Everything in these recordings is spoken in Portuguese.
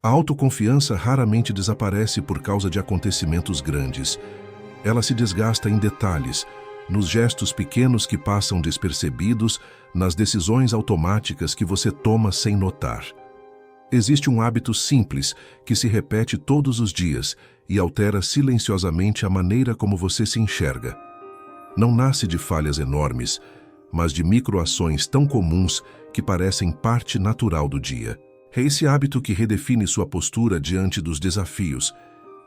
A autoconfiança raramente desaparece por causa de acontecimentos grandes. Ela se desgasta em detalhes, nos gestos pequenos que passam despercebidos, nas decisões automáticas que você toma sem notar. Existe um hábito simples que se repete todos os dias e altera silenciosamente a maneira como você se enxerga. Não nasce de falhas enormes, mas de microações tão comuns que parecem parte natural do dia. É esse hábito que redefine sua postura diante dos desafios,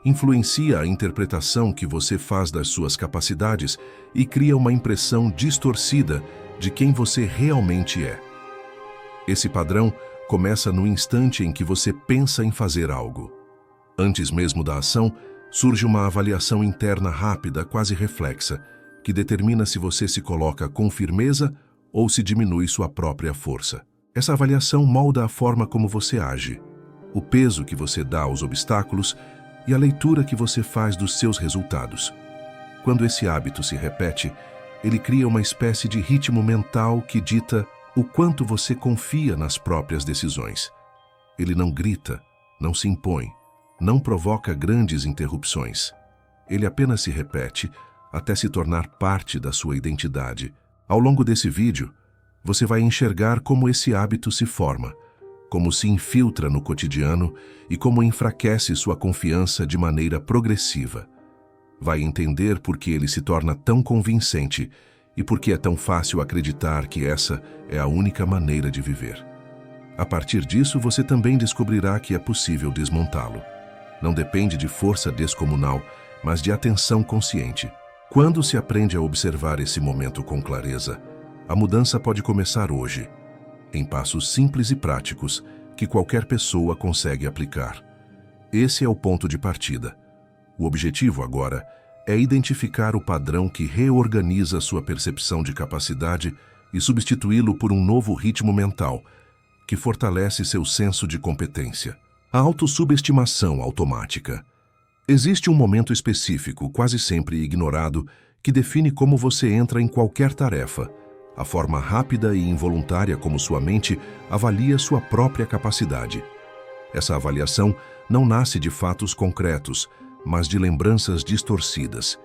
influencia a interpretação que você faz das suas capacidades e cria uma impressão distorcida de quem você realmente é. Esse padrão começa no instante em que você pensa em fazer algo. Antes mesmo da ação, surge uma avaliação interna rápida, quase reflexa, que determina se você se coloca com firmeza ou se diminui sua própria força. Essa avaliação molda a forma como você age, o peso que você dá aos obstáculos e a leitura que você faz dos seus resultados. Quando esse hábito se repete, ele cria uma espécie de ritmo mental que dita o quanto você confia nas próprias decisões. Ele não grita, não se impõe, não provoca grandes interrupções. Ele apenas se repete até se tornar parte da sua identidade. Ao longo desse vídeo, você vai enxergar como esse hábito se forma, como se infiltra no cotidiano e como enfraquece sua confiança de maneira progressiva. Vai entender por que ele se torna tão convincente e por que é tão fácil acreditar que essa é a única maneira de viver. A partir disso, você também descobrirá que é possível desmontá-lo. Não depende de força descomunal, mas de atenção consciente. Quando se aprende a observar esse momento com clareza, a mudança pode começar hoje, em passos simples e práticos que qualquer pessoa consegue aplicar. Esse é o ponto de partida. O objetivo agora é identificar o padrão que reorganiza sua percepção de capacidade e substituí-lo por um novo ritmo mental, que fortalece seu senso de competência. A autossubestimação automática. Existe um momento específico, quase sempre ignorado, que define como você entra em qualquer tarefa, a forma rápida e involuntária como sua mente avalia sua própria capacidade. Essa avaliação não nasce de fatos concretos, mas de lembranças distorcidas,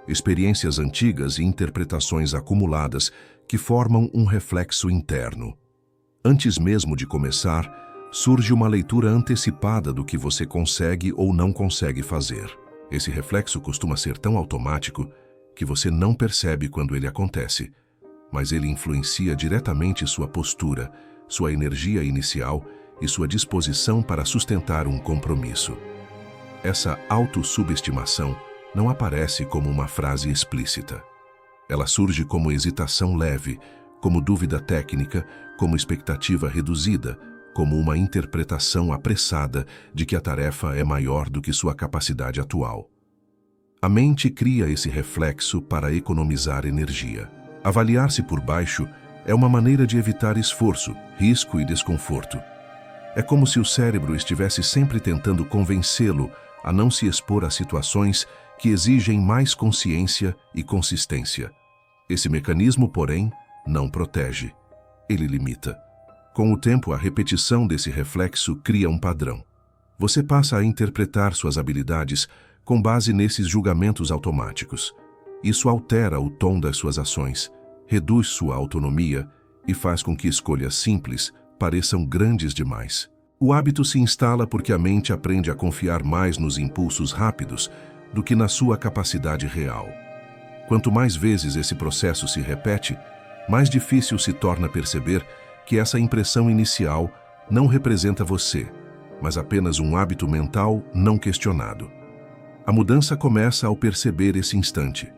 experiências antigas e interpretações acumuladas que formam um reflexo interno. Antes mesmo de começar, surge uma leitura antecipada do que você consegue ou não consegue fazer. Esse reflexo costuma ser tão automático que você não percebe quando ele acontece, mas ele influencia diretamente sua postura, sua energia inicial e sua disposição para sustentar um compromisso. Essa autossubestimação não aparece como uma frase explícita. Ela surge como hesitação leve, como dúvida técnica, como expectativa reduzida, como uma interpretação apressada de que a tarefa é maior do que sua capacidade atual. A mente cria esse reflexo para economizar energia. Avaliar-se por baixo é uma maneira de evitar esforço, risco e desconforto. É como se o cérebro estivesse sempre tentando convencê-lo a não se expor a situações que exigem mais consciência e consistência. Esse mecanismo, porém, não protege. Ele limita. Com o tempo, a repetição desse reflexo cria um padrão. Você passa a interpretar suas habilidades com base nesses julgamentos automáticos. Isso altera o tom das suas ações, reduz sua autonomia e faz com que escolhas simples pareçam grandes demais. O hábito se instala porque a mente aprende a confiar mais nos impulsos rápidos do que na sua capacidade real. Quanto mais vezes esse processo se repete, mais difícil se torna perceber que essa impressão inicial não representa você, mas apenas um hábito mental não questionado. A mudança começa ao perceber esse instante.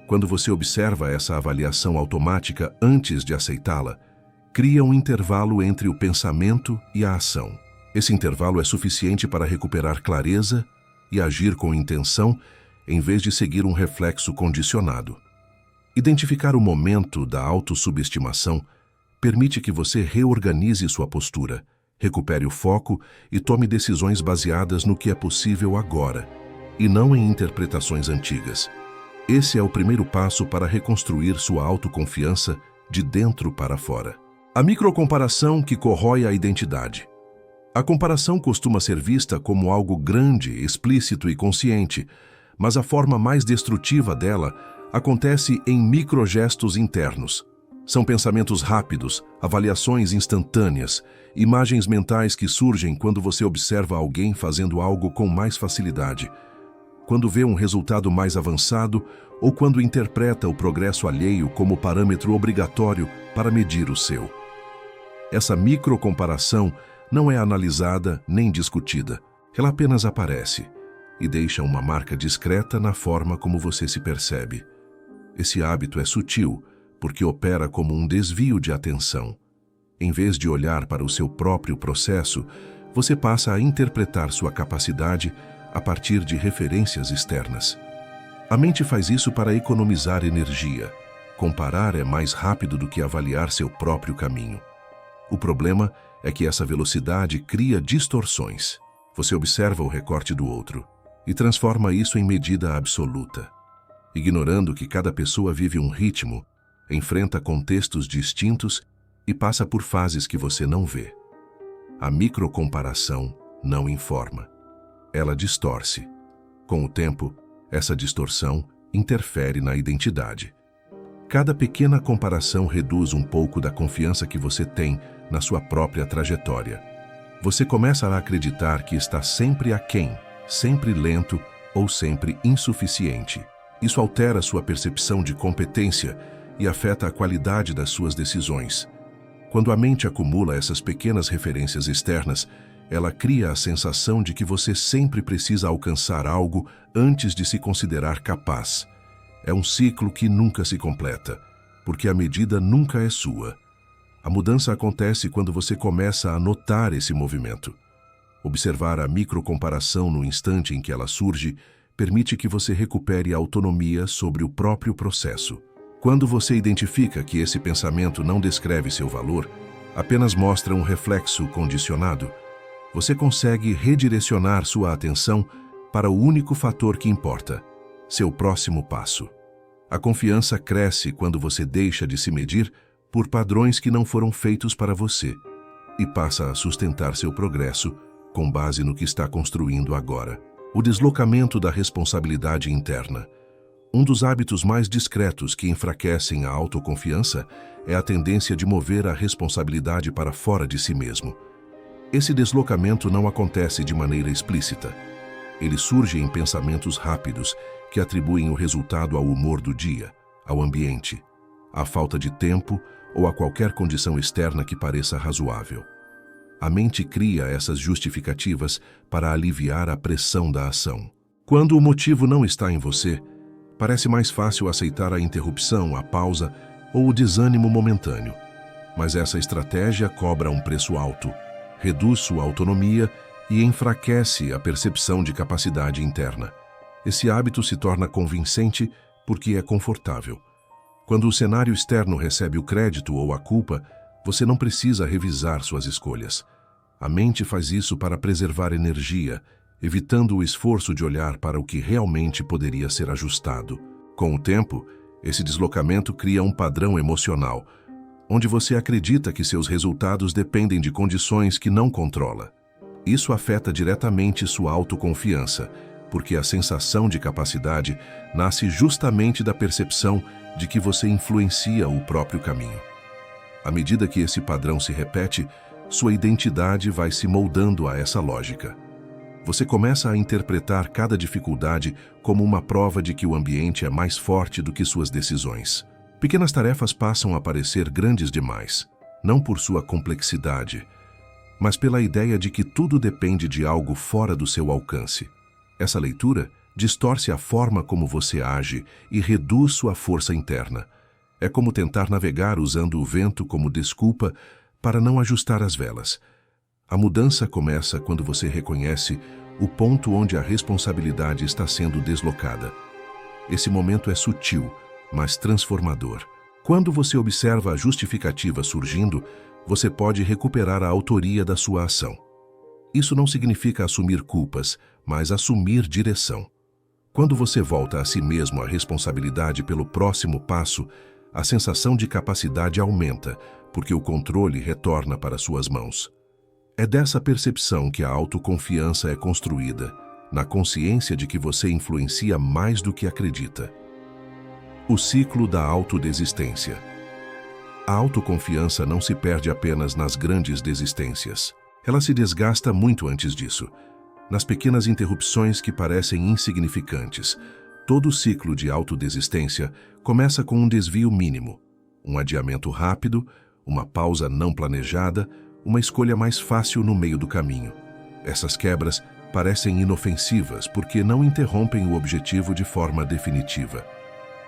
Quando você observa essa avaliação automática antes de aceitá-la, cria um intervalo entre o pensamento e a ação. Esse intervalo é suficiente para recuperar clareza e agir com intenção, em vez de seguir um reflexo condicionado. Identificar o momento da autossubestimação permite que você reorganize sua postura, recupere o foco e tome decisões baseadas no que é possível agora, e não em interpretações antigas. Esse é o primeiro passo para reconstruir sua autoconfiança de dentro para fora. A microcomparação que corrói a identidade. A comparação costuma ser vista como algo grande, explícito e consciente, mas a forma mais destrutiva dela acontece em microgestos internos. São pensamentos rápidos, avaliações instantâneas, imagens mentais que surgem quando você observa alguém fazendo algo com mais facilidade, quando vê um resultado mais avançado ou quando interpreta o progresso alheio como parâmetro obrigatório para medir o seu. Essa microcomparação não é analisada nem discutida. Ela apenas aparece e deixa uma marca discreta na forma como você se percebe. Esse hábito é sutil, porque opera como um desvio de atenção. Em vez de olhar para o seu próprio processo, você passa a interpretar sua capacidade a partir de referências externas. A mente faz isso para economizar energia. Comparar é mais rápido do que avaliar seu próprio caminho. O problema é que essa velocidade cria distorções. Você observa o recorte do outro e transforma isso em medida absoluta, ignorando que cada pessoa vive um ritmo, enfrenta contextos distintos e passa por fases que você não vê. A microcomparação não informa. Ela distorce. Com o tempo, essa distorção interfere na identidade. Cada pequena comparação reduz um pouco da confiança que você tem na sua própria trajetória. Você começa a acreditar que está sempre aquém, sempre lento ou sempre insuficiente. Isso altera sua percepção de competência e afeta a qualidade das suas decisões. Quando a mente acumula essas pequenas referências externas, ela cria a sensação de que você sempre precisa alcançar algo antes de se considerar capaz. É um ciclo que nunca se completa, porque a medida nunca é sua. A mudança acontece quando você começa a notar esse movimento. Observar a microcomparação no instante em que ela surge permite que você recupere a autonomia sobre o próprio processo. Quando você identifica que esse pensamento não descreve seu valor, apenas mostra um reflexo condicionado, você consegue redirecionar sua atenção para o único fator que importa, seu próximo passo. A confiança cresce quando você deixa de se medir por padrões que não foram feitos para você e passa a sustentar seu progresso com base no que está construindo agora. O deslocamento da responsabilidade interna. Um dos hábitos mais discretos que enfraquecem a autoconfiança é a tendência de mover a responsabilidade para fora de si mesmo. Esse deslocamento não acontece de maneira explícita. Ele surge em pensamentos rápidos que atribuem o resultado ao humor do dia, ao ambiente, à falta de tempo ou a qualquer condição externa que pareça razoável. A mente cria essas justificativas para aliviar a pressão da ação. Quando o motivo não está em você, parece mais fácil aceitar a interrupção, a pausa ou o desânimo momentâneo. Mas essa estratégia cobra um preço alto, reduz sua autonomia e enfraquece a percepção de capacidade interna. Esse hábito se torna convincente porque é confortável. Quando o cenário externo recebe o crédito ou a culpa, você não precisa revisar suas escolhas. A mente faz isso para preservar energia, evitando o esforço de olhar para o que realmente poderia ser ajustado. Com o tempo, esse deslocamento cria um padrão emocional, onde você acredita que seus resultados dependem de condições que não controla. Isso afeta diretamente sua autoconfiança, porque a sensação de capacidade nasce justamente da percepção de que você influencia o próprio caminho. À medida que esse padrão se repete, sua identidade vai se moldando a essa lógica. Você começa a interpretar cada dificuldade como uma prova de que o ambiente é mais forte do que suas decisões. Pequenas tarefas passam a parecer grandes demais, não por sua complexidade, mas pela ideia de que tudo depende de algo fora do seu alcance. Essa leitura distorce a forma como você age e reduz sua força interna. É como tentar navegar usando o vento como desculpa para não ajustar as velas. A mudança começa quando você reconhece o ponto onde a responsabilidade está sendo deslocada. Esse momento é sutil, mas transformador. Quando você observa a justificativa surgindo, você pode recuperar a autoria da sua ação. Isso não significa assumir culpas, mas assumir direção. Quando você volta a si mesmo a responsabilidade pelo próximo passo, a sensação de capacidade aumenta, porque o controle retorna para suas mãos. É dessa percepção que a autoconfiança é construída, na consciência de que você influencia mais do que acredita. O ciclo da autodesistência. A autoconfiança não se perde apenas nas grandes desistências. Ela se desgasta muito antes disso, nas pequenas interrupções que parecem insignificantes. Todo ciclo de autodesistência começa com um desvio mínimo, um adiamento rápido, uma pausa não planejada, uma escolha mais fácil no meio do caminho. Essas quebras parecem inofensivas porque não interrompem o objetivo de forma definitiva.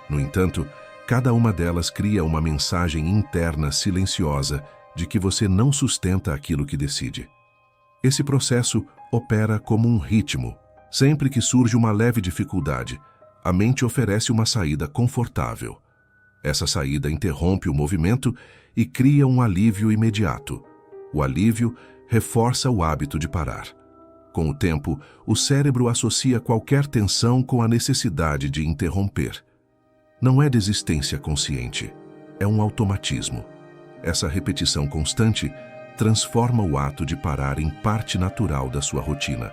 No entanto, cada uma delas cria uma mensagem interna silenciosa de que você não sustenta aquilo que decide. Esse processo opera como um ritmo. Sempre que surge uma leve dificuldade, a mente oferece uma saída confortável. Essa saída interrompe o movimento e cria um alívio imediato. O alívio reforça o hábito de parar. Com o tempo, o cérebro associa qualquer tensão com a necessidade de interromper. Não é desistência consciente, é um automatismo. Essa repetição constante transforma o ato de parar em parte natural da sua rotina,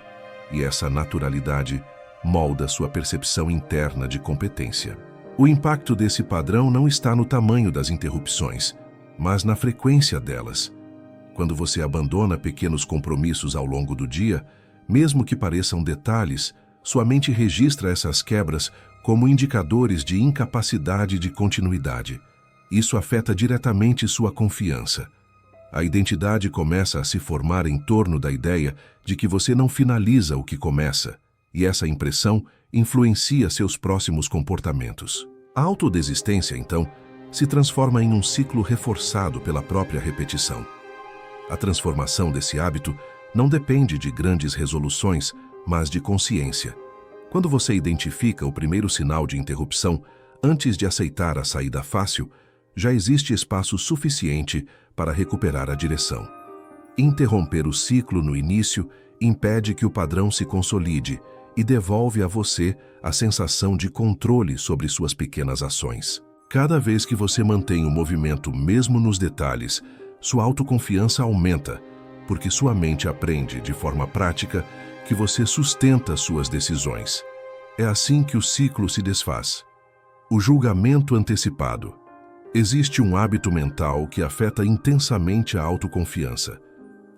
e essa naturalidade molda sua percepção interna de competência. O impacto desse padrão não está no tamanho das interrupções, mas na frequência delas. Quando você abandona pequenos compromissos ao longo do dia, mesmo que pareçam detalhes, sua mente registra essas quebras como indicadores de incapacidade de continuidade. Isso afeta diretamente sua confiança. A identidade começa a se formar em torno da ideia de que você não finaliza o que começa, e essa impressão influencia seus próximos comportamentos. A autodesistência, então, se transforma em um ciclo reforçado pela própria repetição. A transformação desse hábito não depende de grandes resoluções, mas de consciência. Quando você identifica o primeiro sinal de interrupção, antes de aceitar a saída fácil, já existe espaço suficiente para recuperar a direção. Interromper o ciclo no início impede que o padrão se consolide e devolve a você a sensação de controle sobre suas pequenas ações. Cada vez que você mantém o movimento mesmo nos detalhes, sua autoconfiança aumenta, porque sua mente aprende de forma prática que você sustenta suas decisões. É assim que o ciclo se desfaz. O julgamento antecipado. Existe um hábito mental que afeta intensamente a autoconfiança.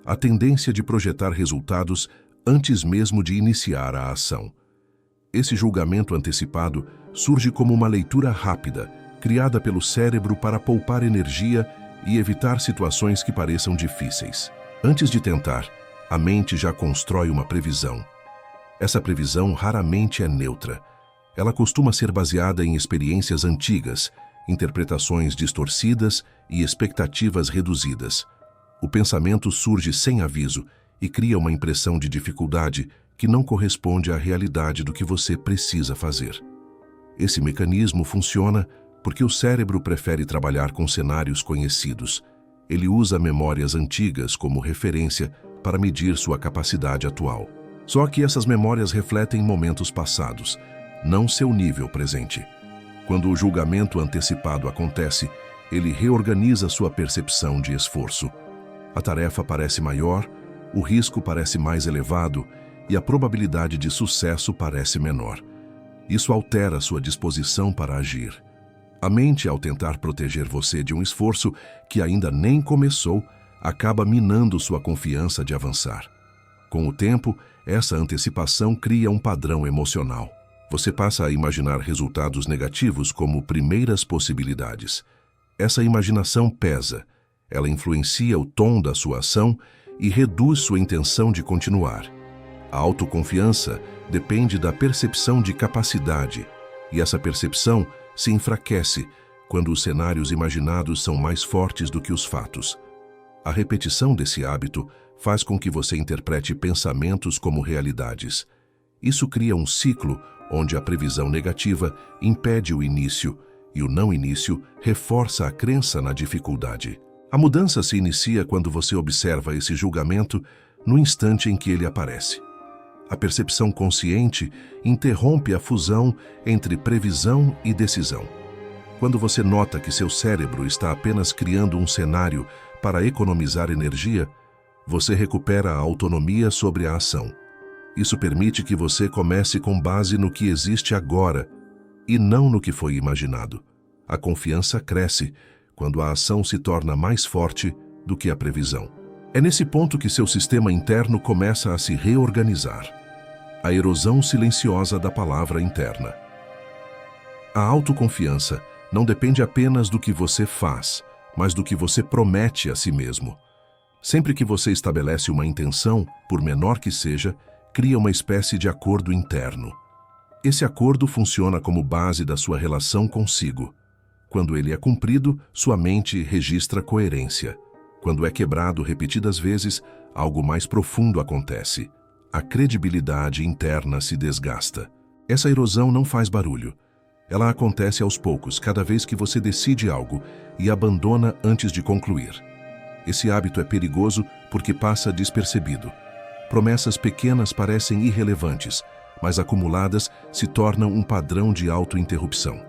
A tendência de projetar resultados antes mesmo de iniciar a ação. Esse julgamento antecipado surge como uma leitura rápida, criada pelo cérebro para poupar energia e evitar situações que pareçam difíceis. Antes de tentar, a mente já constrói uma previsão. Essa previsão raramente é neutra. Ela costuma ser baseada em experiências antigas, interpretações distorcidas e expectativas reduzidas. O pensamento surge sem aviso e cria uma impressão de dificuldade que não corresponde à realidade do que você precisa fazer. Esse mecanismo funciona porque o cérebro prefere trabalhar com cenários conhecidos. Ele usa memórias antigas como referência para medir sua capacidade atual. Só que essas memórias refletem momentos passados, não seu nível presente. Quando o julgamento antecipado acontece, ele reorganiza sua percepção de esforço. A tarefa parece maior, o risco parece mais elevado e a probabilidade de sucesso parece menor. Isso altera sua disposição para agir. A mente, ao tentar proteger você de um esforço que ainda nem começou, acaba minando sua confiança de avançar. Com o tempo, essa antecipação cria um padrão emocional. Você passa a imaginar resultados negativos como primeiras possibilidades. Essa imaginação pesa, ela influencia o tom da sua ação e reduz sua intenção de continuar. A autoconfiança depende da percepção de capacidade, e essa percepção se enfraquece quando os cenários imaginados são mais fortes do que os fatos. A repetição desse hábito faz com que você interprete pensamentos como realidades. Isso cria um ciclo onde a previsão negativa impede o início e o não início reforça a crença na dificuldade. A mudança se inicia quando você observa esse julgamento no instante em que ele aparece. A percepção consciente interrompe a fusão entre previsão e decisão. Quando você nota que seu cérebro está apenas criando um cenário para economizar energia, você recupera a autonomia sobre a ação. Isso permite que você comece com base no que existe agora e não no que foi imaginado. A confiança cresce quando a ação se torna mais forte do que a previsão. É nesse ponto que seu sistema interno começa a se reorganizar. A erosão silenciosa da palavra interna. A autoconfiança não depende apenas do que você faz, mas do que você promete a si mesmo. Sempre que você estabelece uma intenção, por menor que seja, cria uma espécie de acordo interno. Esse acordo funciona como base da sua relação consigo. Quando ele é cumprido, sua mente registra coerência. Quando é quebrado repetidas vezes, algo mais profundo acontece. A credibilidade interna se desgasta. Essa erosão não faz barulho. Ela acontece aos poucos, cada vez que você decide algo e abandona antes de concluir. Esse hábito é perigoso porque passa despercebido. Promessas pequenas parecem irrelevantes, mas acumuladas se tornam um padrão de auto-interrupção.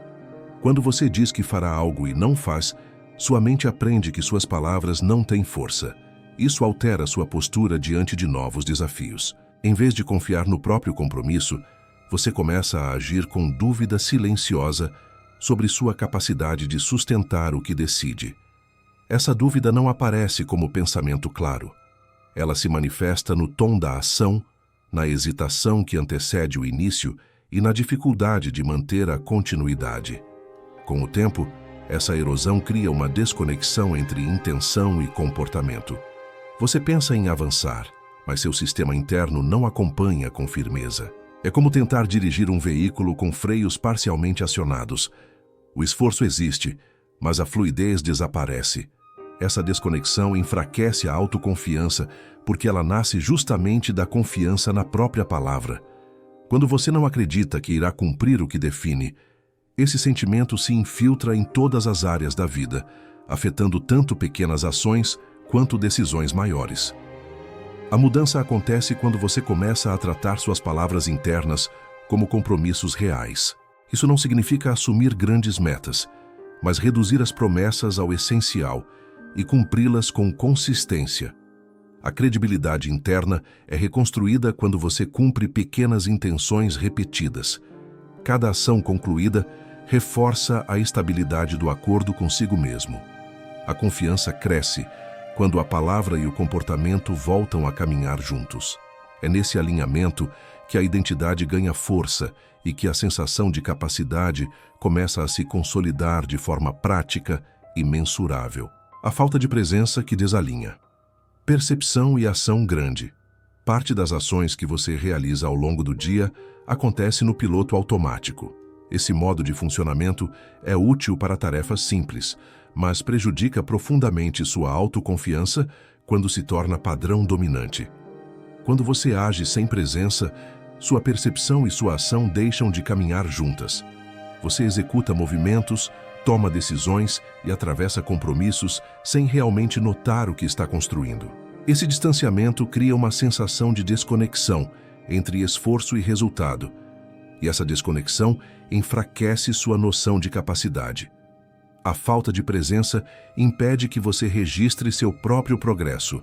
Quando você diz que fará algo e não faz, sua mente aprende que suas palavras não têm força. Isso altera sua postura diante de novos desafios. Em vez de confiar no próprio compromisso, você começa a agir com dúvida silenciosa sobre sua capacidade de sustentar o que decide. Essa dúvida não aparece como pensamento claro. Ela se manifesta no tom da ação, na hesitação que antecede o início e na dificuldade de manter a continuidade. Com o tempo, essa erosão cria uma desconexão entre intenção e comportamento. Você pensa em avançar, mas seu sistema interno não acompanha com firmeza. É como tentar dirigir um veículo com freios parcialmente acionados. O esforço existe, mas a fluidez desaparece. Essa desconexão enfraquece a autoconfiança porque ela nasce justamente da confiança na própria palavra. Quando você não acredita que irá cumprir o que define, esse sentimento se infiltra em todas as áreas da vida, afetando tanto pequenas ações quanto decisões maiores. A mudança acontece quando você começa a tratar suas palavras internas como compromissos reais. Isso não significa assumir grandes metas, mas reduzir as promessas ao essencial e cumpri-las com consistência. A credibilidade interna é reconstruída quando você cumpre pequenas intenções repetidas. Cada ação concluída reforça a estabilidade do acordo consigo mesmo. A confiança cresce quando a palavra e o comportamento voltam a caminhar juntos. É nesse alinhamento que a identidade ganha força e que a sensação de capacidade começa a se consolidar de forma prática e mensurável. A falta de presença que desalinha. Percepção e ação grande. Parte das ações que você realiza ao longo do dia acontece no piloto automático. Esse modo de funcionamento é útil para tarefas simples, mas prejudica profundamente sua autoconfiança quando se torna padrão dominante. Quando você age sem presença, sua percepção e sua ação deixam de caminhar juntas. Você executa movimentos, toma decisões e atravessa compromissos sem realmente notar o que está construindo. Esse distanciamento cria uma sensação de desconexão entre esforço e resultado, e essa desconexão enfraquece sua noção de capacidade. A falta de presença impede que você registre seu próprio progresso.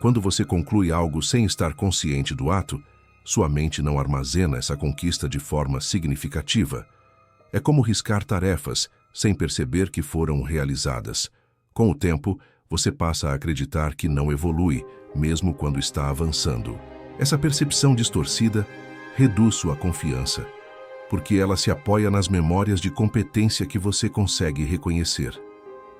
Quando você conclui algo sem estar consciente do ato, sua mente não armazena essa conquista de forma significativa. É como riscar tarefas sem perceber que foram realizadas. Com o tempo, você passa a acreditar que não evolui, mesmo quando está avançando. Essa percepção distorcida reduz sua confiança, porque ela se apoia nas memórias de competência que você consegue reconhecer.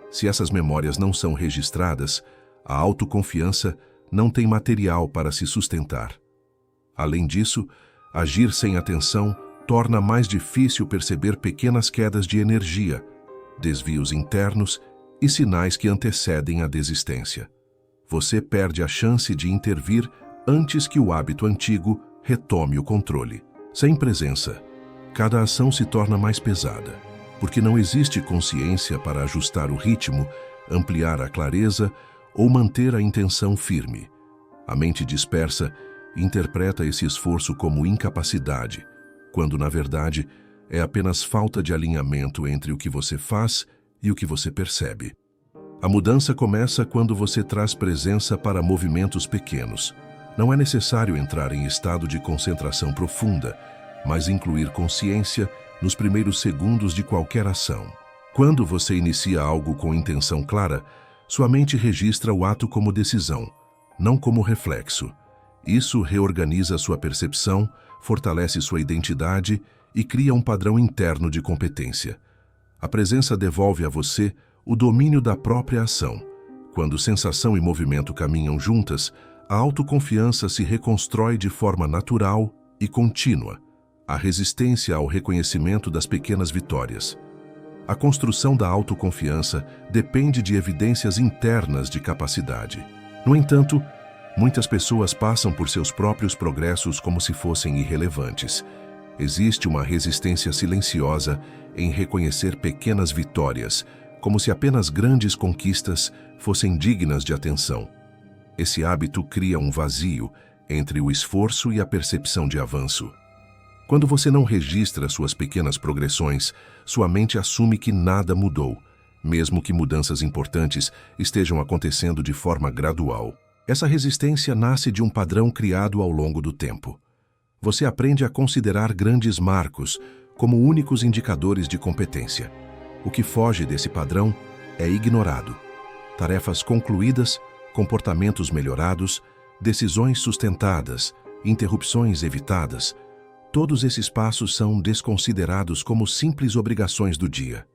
Se essas memórias não são registradas, a autoconfiança não tem material para se sustentar. Além disso, agir sem atenção torna mais difícil perceber pequenas quedas de energia, desvios internos e sinais que antecedem a desistência. Você perde a chance de intervir antes que o hábito antigo retome o controle. Sem presença, cada ação se torna mais pesada, porque não existe consciência para ajustar o ritmo, ampliar a clareza ou manter a intenção firme. A mente dispersa interpreta esse esforço como incapacidade, quando, na verdade, é apenas falta de alinhamento entre o que você faz e o que você percebe. A mudança começa quando você traz presença para movimentos pequenos. Não é necessário entrar em estado de concentração profunda, mas incluir consciência nos primeiros segundos de qualquer ação. Quando você inicia algo com intenção clara, sua mente registra o ato como decisão, não como reflexo. Isso reorganiza sua percepção, fortalece sua identidade e cria um padrão interno de competência. A presença devolve a você o domínio da própria ação. Quando sensação e movimento caminham juntas, a autoconfiança se reconstrói de forma natural e contínua. A resistência ao reconhecimento das pequenas vitórias. A construção da autoconfiança depende de evidências internas de capacidade. No entanto, muitas pessoas passam por seus próprios progressos como se fossem irrelevantes. Existe uma resistência silenciosa em reconhecer pequenas vitórias, como se apenas grandes conquistas fossem dignas de atenção. Esse hábito cria um vazio entre o esforço e a percepção de avanço. Quando você não registra suas pequenas progressões, sua mente assume que nada mudou, mesmo que mudanças importantes estejam acontecendo de forma gradual. Essa resistência nasce de um padrão criado ao longo do tempo. Você aprende a considerar grandes marcos como únicos indicadores de competência. O que foge desse padrão é ignorado. Tarefas concluídas, comportamentos melhorados, decisões sustentadas, interrupções evitadas, todos esses passos são desconsiderados como simples obrigações do dia.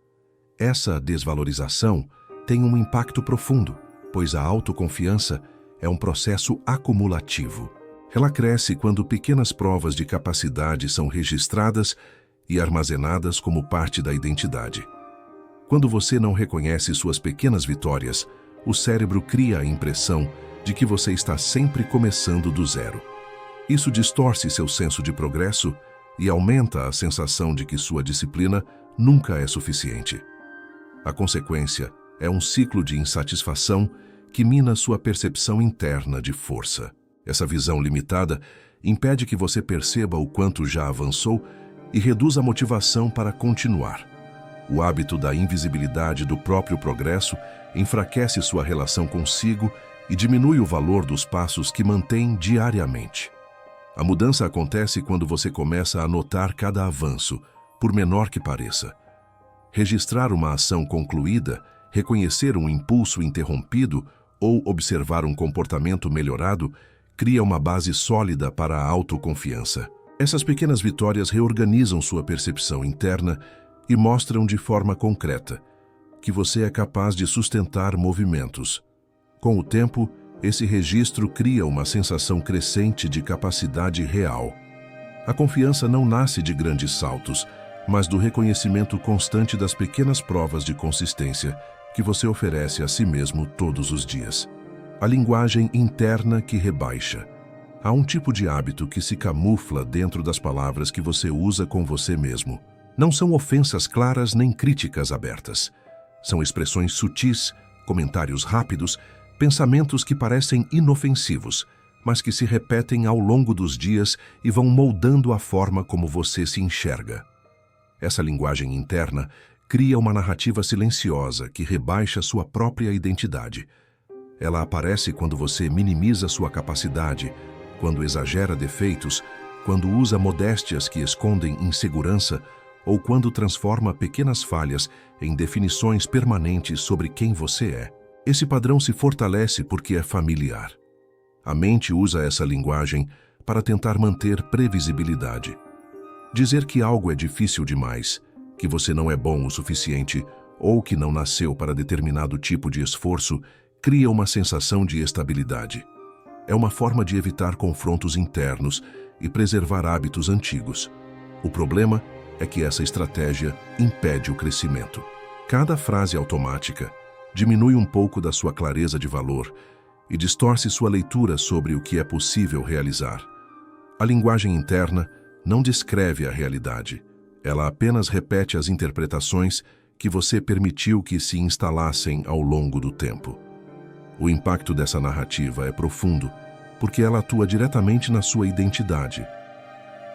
Essa desvalorização tem um impacto profundo, pois a autoconfiança é um processo acumulativo. Ela cresce quando pequenas provas de capacidade são registradas e armazenadas como parte da identidade. Quando você não reconhece suas pequenas vitórias, o cérebro cria a impressão de que você está sempre começando do zero. Isso distorce seu senso de progresso e aumenta a sensação de que sua disciplina nunca é suficiente. A consequência é um ciclo de insatisfação que mina sua percepção interna de força. Essa visão limitada impede que você perceba o quanto já avançou e reduz a motivação para continuar. O hábito da invisibilidade do próprio progresso enfraquece sua relação consigo e diminui o valor dos passos que mantém diariamente. A mudança acontece quando você começa a notar cada avanço, por menor que pareça. Registrar uma ação concluída, reconhecer um impulso interrompido ou observar um comportamento melhorado cria uma base sólida para a autoconfiança. Essas pequenas vitórias reorganizam sua percepção interna e mostram de forma concreta que você é capaz de sustentar movimentos. Com o tempo, esse registro cria uma sensação crescente de capacidade real. A confiança não nasce de grandes saltos, mas do reconhecimento constante das pequenas provas de consistência que você oferece a si mesmo todos os dias. A linguagem interna que rebaixa. Há um tipo de hábito que se camufla dentro das palavras que você usa com você mesmo. Não são ofensas claras nem críticas abertas. São expressões sutis, comentários rápidos, pensamentos que parecem inofensivos, mas que se repetem ao longo dos dias e vão moldando a forma como você se enxerga. Essa linguagem interna cria uma narrativa silenciosa que rebaixa sua própria identidade. Ela aparece quando você minimiza sua capacidade, quando exagera defeitos, quando usa modéstias que escondem insegurança ou quando transforma pequenas falhas em definições permanentes sobre quem você é. Esse padrão se fortalece porque é familiar. A mente usa essa linguagem para tentar manter previsibilidade. Dizer que algo é difícil demais, que você não é bom o suficiente ou que não nasceu para determinado tipo de esforço cria uma sensação de estabilidade. É uma forma de evitar confrontos internos e preservar hábitos antigos. O problema é que essa estratégia impede o crescimento. Cada frase automática diminui um pouco da sua clareza de valor e distorce sua leitura sobre o que é possível realizar. A linguagem interna não descreve a realidade, ela apenas repete as interpretações que você permitiu que se instalassem ao longo do tempo. O impacto dessa narrativa é profundo, porque ela atua diretamente na sua identidade.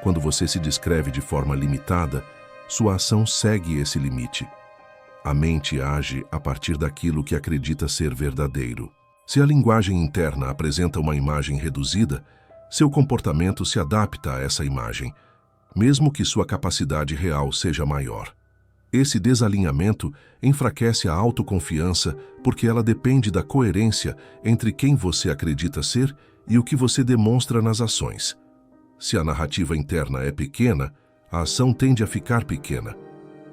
Quando você se descreve de forma limitada, sua ação segue esse limite. A mente age a partir daquilo que acredita ser verdadeiro. Se a linguagem interna apresenta uma imagem reduzida, seu comportamento se adapta a essa imagem, mesmo que sua capacidade real seja maior. Esse desalinhamento enfraquece a autoconfiança porque ela depende da coerência entre quem você acredita ser e o que você demonstra nas ações. Se a narrativa interna é pequena, a ação tende a ficar pequena.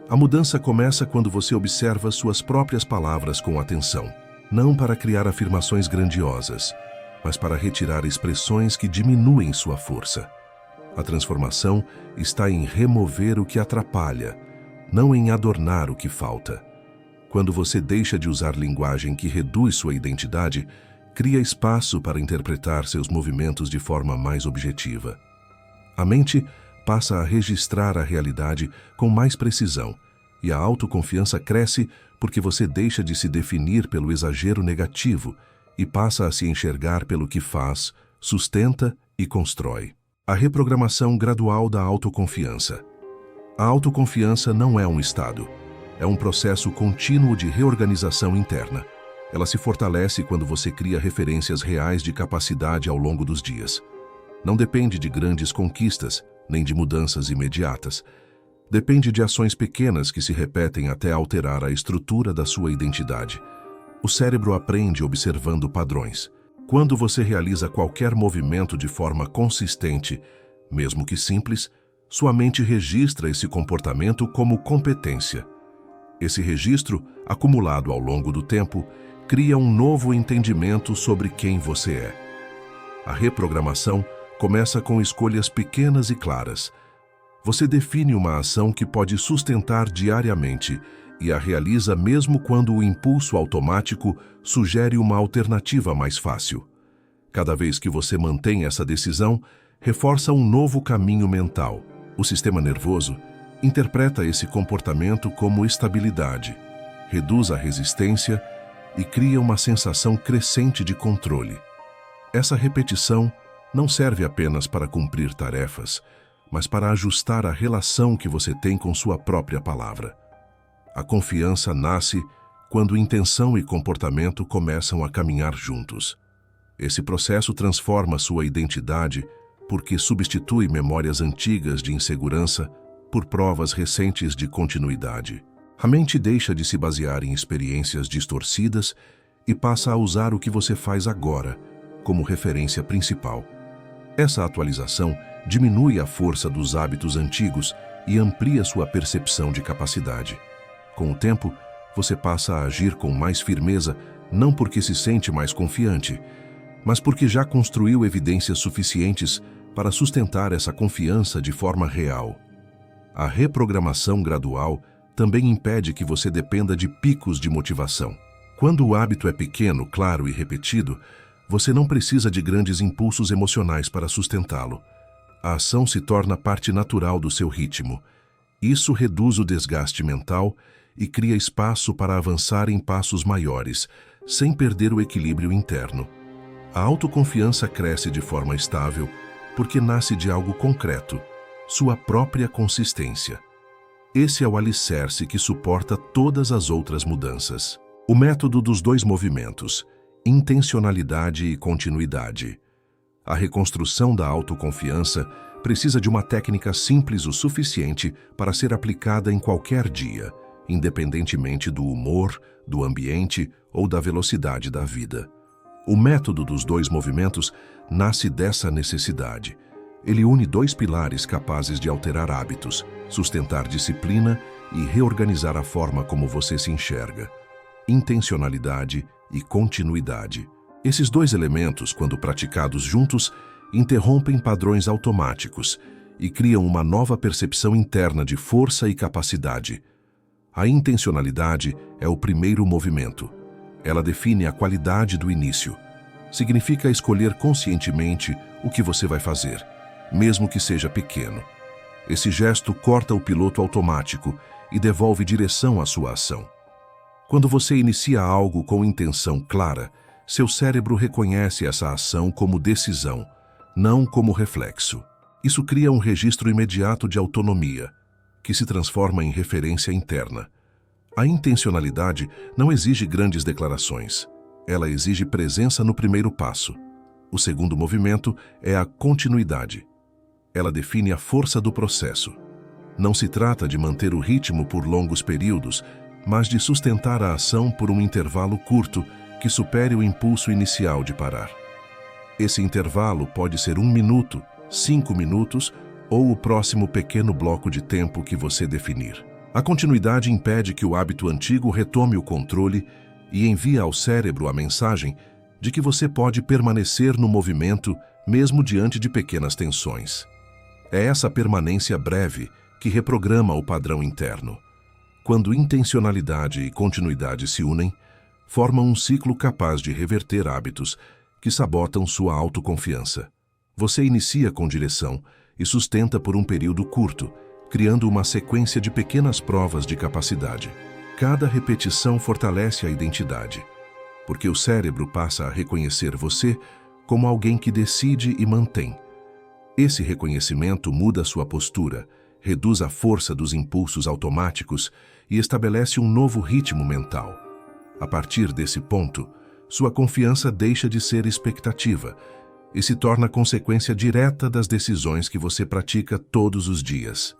A mudança começa quando você observa suas próprias palavras com atenção, não para criar afirmações grandiosas, mas para retirar expressões que diminuem sua força. A transformação está em remover o que atrapalha, não em adornar o que falta. Quando você deixa de usar linguagem que reduz sua identidade, cria espaço para interpretar seus movimentos de forma mais objetiva. A mente passa a registrar a realidade com mais precisão, e a autoconfiança cresce porque você deixa de se definir pelo exagero negativo e passa a se enxergar pelo que faz, sustenta e constrói. A reprogramação gradual da autoconfiança. A autoconfiança não é um estado, é um processo contínuo de reorganização interna. Ela se fortalece quando você cria referências reais de capacidade ao longo dos dias. Não depende de grandes conquistas, nem de mudanças imediatas. Depende de ações pequenas que se repetem até alterar a estrutura da sua identidade. O cérebro aprende observando padrões. Quando você realiza qualquer movimento de forma consistente, mesmo que simples, sua mente registra esse comportamento como competência. Esse registro, acumulado ao longo do tempo, cria um novo entendimento sobre quem você é. A reprogramação começa com escolhas pequenas e claras. Você define uma ação que pode sustentar diariamente e a realiza mesmo quando o impulso automático sugere uma alternativa mais fácil. Cada vez que você mantém essa decisão, reforça um novo caminho mental. O sistema nervoso interpreta esse comportamento como estabilidade, reduz a resistência e cria uma sensação crescente de controle. Essa repetição não serve apenas para cumprir tarefas, mas para ajustar a relação que você tem com sua própria palavra. A confiança nasce quando intenção e comportamento começam a caminhar juntos. Esse processo transforma sua identidade porque substitui memórias antigas de insegurança por provas recentes de continuidade. A mente deixa de se basear em experiências distorcidas e passa a usar o que você faz agora como referência principal. Essa atualização diminui a força dos hábitos antigos e amplia sua percepção de capacidade. Com o tempo, você passa a agir com mais firmeza, não porque se sente mais confiante, mas porque já construiu evidências suficientes para sustentar essa confiança de forma real. A reprogramação gradual também impede que você dependa de picos de motivação. Quando o hábito é pequeno, claro e repetido, você não precisa de grandes impulsos emocionais para sustentá-lo. A ação se torna parte natural do seu ritmo. Isso reduz o desgaste mental e cria espaço para avançar em passos maiores, sem perder o equilíbrio interno. A autoconfiança cresce de forma estável porque nasce de algo concreto, sua própria consistência. Esse é o alicerce que suporta todas as outras mudanças. O método dos 2 movimentos, intencionalidade e continuidade. A reconstrução da autoconfiança precisa de uma técnica simples o suficiente para ser aplicada em qualquer dia, independentemente do humor, do ambiente ou da velocidade da vida. O método dos 2 movimentos nasce dessa necessidade. Ele une 2 pilares capazes de alterar hábitos, sustentar disciplina e reorganizar a forma como você se enxerga. Intencionalidade e continuidade. Esses 2 elementos, quando praticados juntos, interrompem padrões automáticos e criam uma nova percepção interna de força e capacidade. A intencionalidade é o primeiro movimento. Ela define a qualidade do início. Significa escolher conscientemente o que você vai fazer, mesmo que seja pequeno. Esse gesto corta o piloto automático e devolve direção à sua ação. Quando você inicia algo com intenção clara, seu cérebro reconhece essa ação como decisão, não como reflexo. Isso cria um registro imediato de autonomia, que se transforma em referência interna. A intencionalidade não exige grandes declarações. Ela exige presença no primeiro passo. O segundo movimento é a continuidade. Ela define a força do processo. Não se trata de manter o ritmo por longos períodos, mas de sustentar a ação por um intervalo curto que supere o impulso inicial de parar. Esse intervalo pode ser 1 minuto, 5 minutos ou o próximo pequeno bloco de tempo que você definir. A continuidade impede que o hábito antigo retome o controle e envia ao cérebro a mensagem de que você pode permanecer no movimento mesmo diante de pequenas tensões. É essa permanência breve que reprograma o padrão interno. Quando intencionalidade e continuidade se unem, formam um ciclo capaz de reverter hábitos que sabotam sua autoconfiança. Você inicia com direção e sustenta por um período curto, criando uma sequência de pequenas provas de capacidade. Cada repetição fortalece a identidade, porque o cérebro passa a reconhecer você como alguém que decide e mantém. Esse reconhecimento muda sua postura, reduz a força dos impulsos automáticos e estabelece um novo ritmo mental. A partir desse ponto, sua confiança deixa de ser expectativa e se torna consequência direta das decisões que você pratica todos os dias.